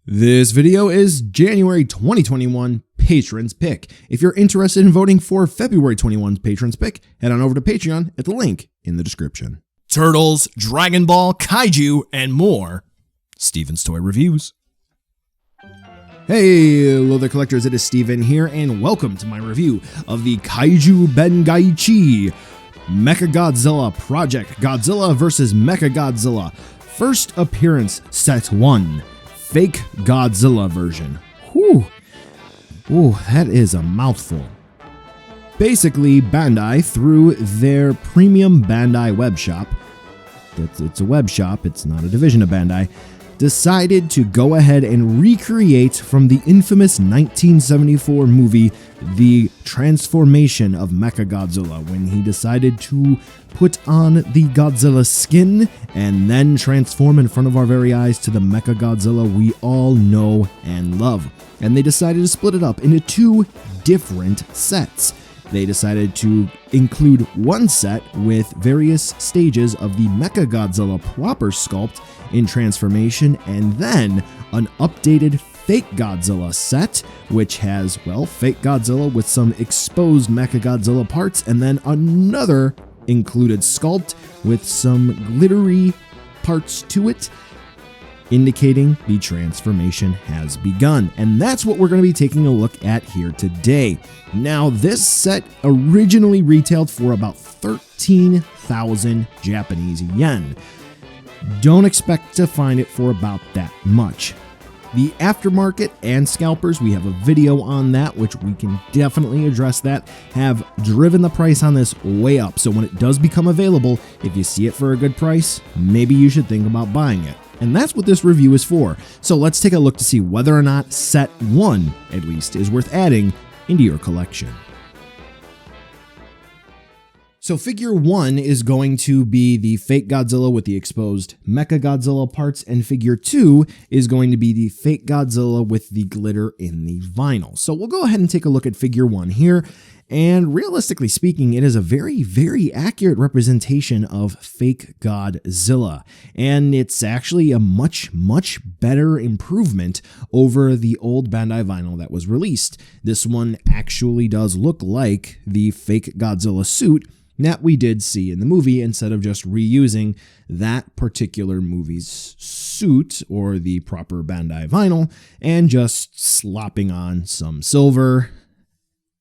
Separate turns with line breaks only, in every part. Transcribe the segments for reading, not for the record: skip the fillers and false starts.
This video is January 2021 Patrons Pick. If you're interested in voting for February 21's Patrons Pick, head on over to Patreon at the link in the description. Turtles, Dragon Ball, Kaiju, and more. Steven's Toy Reviews. Hey, hello there collectors, it is Steven here, and welcome to my review of the Kaiju Bangaichi Mechagodzilla Project Godzilla vs. Mechagodzilla. First appearance, Set 1. Fake Godzilla version. Whew. Ooh, that is a mouthful. Basically, Bandai, through their premium Bandai web shop, it's a web shop, it's not a division of Bandai, decided to go ahead and recreate from the infamous 1974 movie the transformation of Mechagodzilla, when he decided to put on the Godzilla skin and then transform in front of our very eyes to the Mechagodzilla we all know and love. And they decided to split it up into two different sets. They decided to include one set with various stages of the Mechagodzilla proper sculpt in transformation, and then an updated Fake Godzilla set, which has, well, Fake Godzilla with some exposed Mechagodzilla parts, and then another included sculpt with some glittery parts to it, indicating the transformation has begun. And that's what we're going to be taking a look at here today. Now, this set originally retailed for about 13,000 Japanese yen. Don't expect to find it for about that much. The aftermarket and scalpers, we have a video on that, which we can definitely address that, have driven the price on this way up. So when it does become available, if you see it for a good price, maybe you should think about buying it. And that's what this review is for. So let's take a look to see whether or not set 1, at least, is worth adding into your collection. So figure 1 is going to be the Fake Godzilla with the exposed Mechagodzilla parts, and figure 2 is going to be the Fake Godzilla with the glitter in the vinyl. So we'll go ahead and take a look at figure 1 here. And realistically speaking, it is a very, very accurate representation of Fake Godzilla. And it's actually a much, much better improvement over the old Bandai vinyl that was released. This one actually does look like the Fake Godzilla suit that we did see in the movie, instead of just reusing that particular movie's suit or the proper Bandai vinyl and just slopping on some silver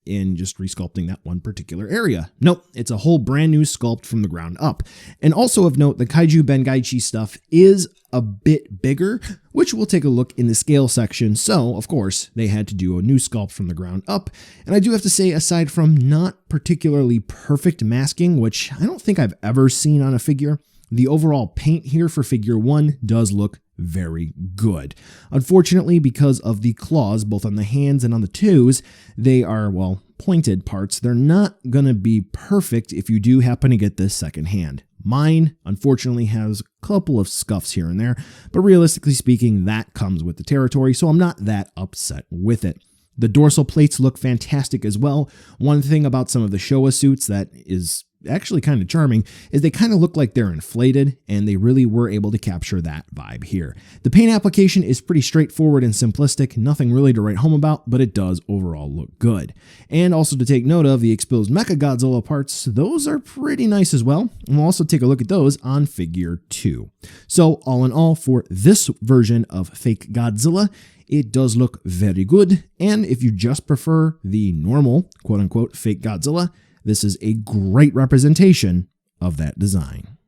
in just resculpting that one particular area. Nope, it's a whole brand new sculpt from the ground up. And also of note, the Kaiju Bangaichi stuff is a bit bigger, which we'll take a look in the scale section. So, of course, they had to do a new sculpt from the ground up. And I do have to say, aside from not particularly perfect masking, which I don't think I've ever seen on a figure, the overall paint here for figure 1 does look very good. Unfortunately, because of the claws, both on the hands and on the toes, they are, well, pointed parts. They're not going to be perfect if you do happen to get this second hand. Mine, unfortunately, has a couple of scuffs here and there, but realistically speaking, that comes with the territory, so I'm not that upset with it. The dorsal plates look fantastic as well. One thing about some of the Showa suits that is actually kind of charming is they kind of look like they're inflated, and they really were able to capture that vibe here. The paint application is pretty straightforward and simplistic, nothing really to write home about, but it does overall look good. And also to take note of, the exposed Mechagodzilla parts, those are pretty nice as well, and we'll also take a look at those on figure 2. So all in all, for this version of Fake Godzilla, it does look very good, and if you just prefer the normal, quote-unquote, Fake Godzilla, this is a great representation of that design.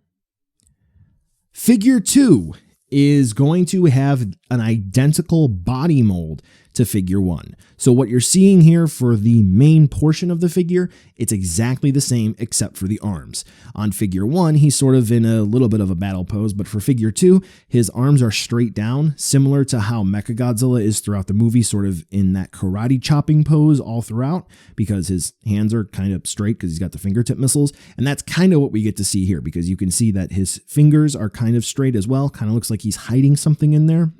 Figure 2 is going to have an identical body mold to figure 1. So what you're seeing here for the main portion of the figure, it's exactly the same except for the arms. On figure 1, he's sort of in a little bit of a battle pose, but for figure 2, his arms are straight down, similar to how Mechagodzilla is throughout the movie, sort of in that karate chopping pose all throughout, because his hands are kind of straight because he's got the fingertip missiles, and that's kind of what we get to see here, because you can see that his fingers are kind of straight as well, kind of looks like he's hiding something in there.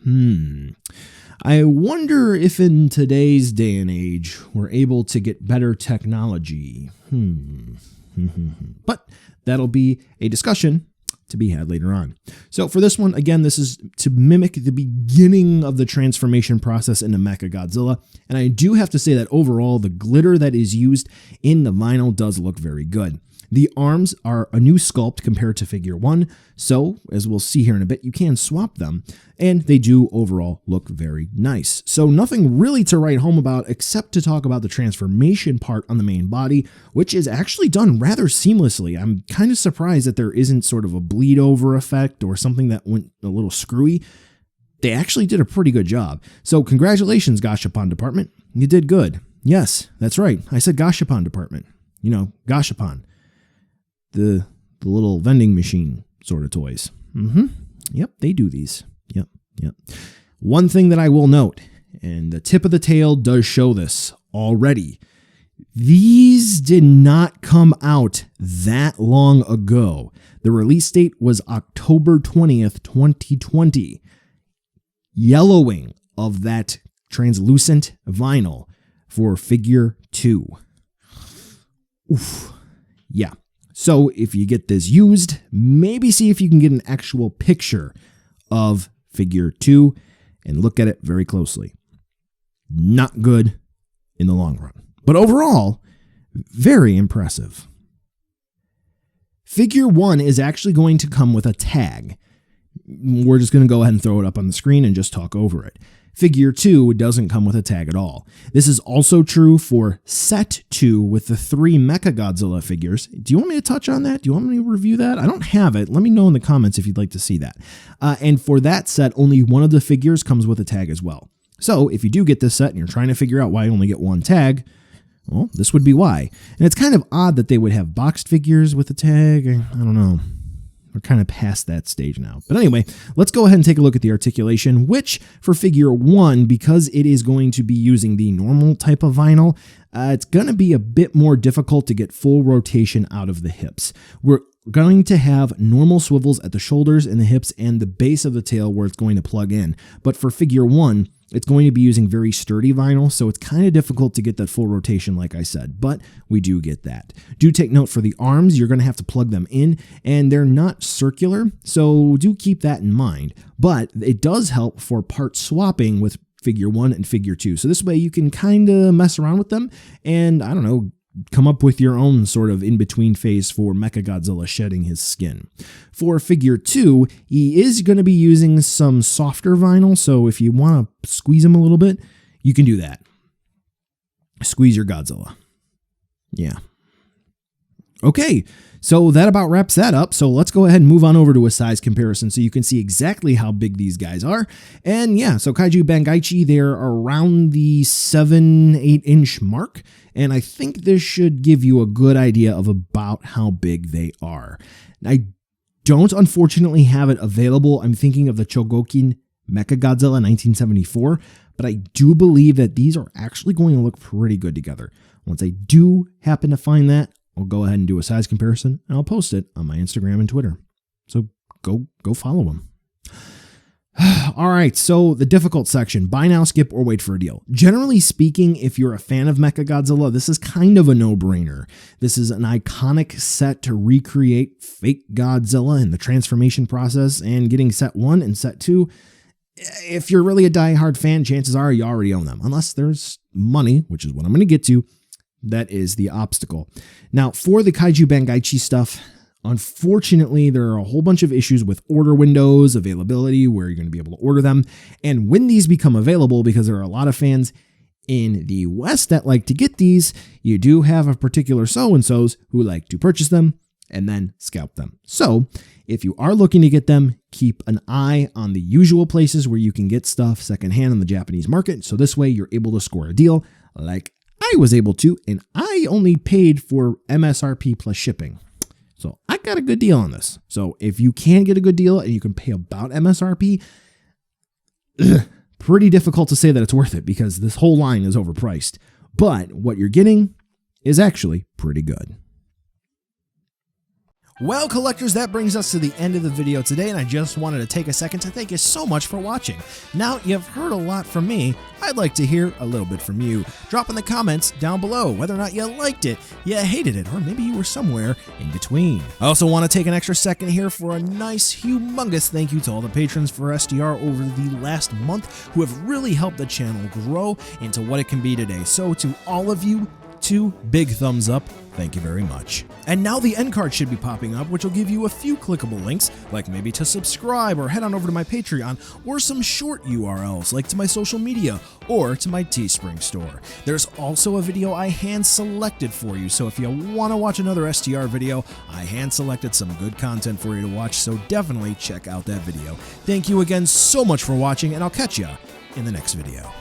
I wonder if in today's day and age, we're able to get better technology. But that'll be a discussion to be had later on. So for this one, again, this is to mimic the beginning of the transformation process into Mechagodzilla. And I do have to say that overall, the glitter that is used in the vinyl does look very good. The arms are a new sculpt compared to figure 1, so as we'll see here in a bit, you can swap them, and they do overall look very nice. So nothing really to write home about except to talk about the transformation part on the main body, which is actually done rather seamlessly. I'm kind of surprised that there isn't sort of a bleed over effect or something that went a little screwy. They actually did a pretty good job. So congratulations, Gashapon department. You did good. Yes, that's right. I said Gashapon department. You know, Gashapon. The little vending machine sort of toys. Yep, they do these. Yep. One thing that I will note, and the tip of the tail does show this already, these did not come out that long ago. The release date was October 20th, 2020. Yellowing of that translucent vinyl for figure 2. Oof. Yeah. So if you get this used, maybe see if you can get an actual picture of figure 2 and look at it very closely. Not good in the long run, but overall, very impressive. Figure 1 is actually going to come with a tag. We're just going to go ahead and throw it up on the screen and just talk over it. Figure 2 doesn't come with a tag at all. This is also true for set 2 with the 3 Mechagodzilla figures. Do you want me to touch on that? Do you want me to review that? I don't have it. Let me know in the comments if you'd like to see that. And for that set, only one of the figures comes with a tag as well. So if you do get this set and you're trying to figure out why you only get one tag, well, this would be why. And it's kind of odd that they would have boxed figures with a tag. I don't know. We're kind of past that stage now. But anyway, let's go ahead and take a look at the articulation, which for figure 1, because it is going to be using the normal type of vinyl, it's going to be a bit more difficult to get full rotation out of the hips. We're going to have normal swivels at the shoulders and the hips and the base of the tail where it's going to plug in. But for figure 1, it's going to be using very sturdy vinyl, so it's kind of difficult to get that full rotation like I said, but we do get that. Do take note for the arms, you're going to have to plug them in, and they're not circular, so do keep that in mind. But it does help for part swapping with figure 1 and figure 2, so this way you can kind of mess around with them and, I don't know, come up with your own sort of in-between phase for Mechagodzilla shedding his skin. For figure 2, he is going to be using some softer vinyl, so if you want to squeeze him a little bit, you can do that. Squeeze your Godzilla. Yeah. Okay, so that about wraps that up. So let's go ahead and move on over to a size comparison so you can see exactly how big these guys are. And yeah, so Kaiju Bangaichi, they're around the 7-8 inch mark. And I think this should give you a good idea of about how big they are. I don't unfortunately have it available. I'm thinking of the Chogokin Mechagodzilla 1974, but I do believe that these are actually going to look pretty good together. Once I do happen to find that, I'll go ahead and do a size comparison, and I'll post it on my Instagram and Twitter. So go follow them. All right, so the difficult section, buy now, skip, or wait for a deal. Generally speaking, if you're a fan of Mechagodzilla, this is kind of a no-brainer. This is an iconic set to recreate fake Godzilla and the transformation process, and getting set 1 and set 2, if you're really a die-hard fan, chances are you already own them, unless there's money, which is what I'm going to get to. That is the obstacle. Now, for the Kaiju Bangaichi stuff, unfortunately, there are a whole bunch of issues with order windows, availability, where you're going to be able to order them. And when these become available, because there are a lot of fans in the West that like to get these, you do have a particular so-and-sos who like to purchase them and then scalp them. So if you are looking to get them, keep an eye on the usual places where you can get stuff secondhand on the Japanese market. So this way you're able to score a deal like I was able to, and I only paid for MSRP plus shipping. So I got a good deal on this. So if you can get a good deal and you can pay about MSRP, pretty difficult to say that it's worth it because this whole line is overpriced. But what you're getting is actually pretty good. Well, collectors, that brings us to the end of the video today, and I just wanted to take a second to thank you so much for watching. Now you've heard a lot from me, I'd like to hear a little bit from you. Drop in the comments down below whether or not you liked it, you hated it, or maybe you were somewhere in between. I also want to take an extra second here for a nice, humongous thank you to all the patrons for SDR over the last month who have really helped the channel grow into what it can be today. So to all of you, 2 big thumbs up. Thank you very much. And now the end card should be popping up, which will give you a few clickable links, like maybe to subscribe or head on over to my Patreon, or some short URLs like to my social media or to my Teespring store. There's also a video I hand selected for you, so if you want to watch another STR video, I hand selected some good content for you to watch, so definitely check out that video. Thank you again so much for watching, and I'll catch ya in the next video.